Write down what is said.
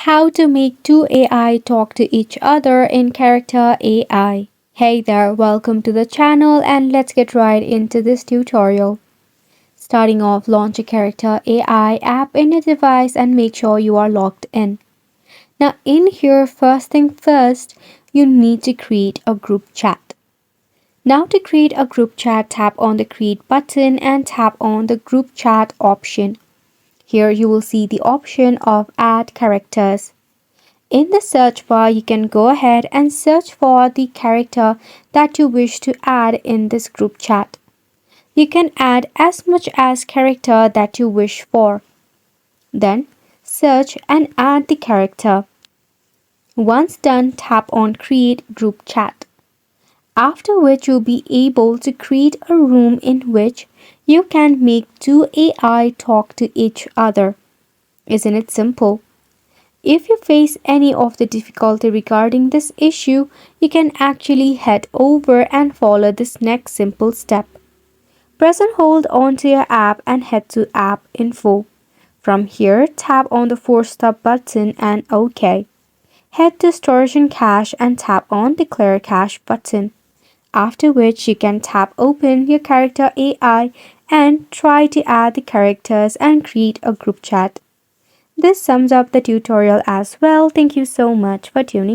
How to make two AI talk to each other in Character AI. Hey there, welcome to the channel and let's get right into this tutorial. Starting off, launch a Character AI app in your device and make sure you are logged in. Now in here, first thing first, you need to create a group chat. Now to create a group chat, tap on the create button and tap on the group chat option. Here you will see the option of add characters. In the search bar, you can go ahead and search for the character that you wish to add in this group chat. You can add as much as character that you wish for. Then search and add the character. Once done, tap on create group chat. After which you'll be able to create a room in which you can make two AI talk to each other. Isn't it simple? If you face any of the difficulty regarding this issue, you can actually head over and follow this next simple step. Press and hold onto your app and head to App Info. From here, tap on the Force Stop button and OK. Head to Storage and Cache and tap on the Clear Cache button. After which you can tap open your Character AI and try to add the characters and create a group chat. This sums up the tutorial as well. Thank you so much for tuning in.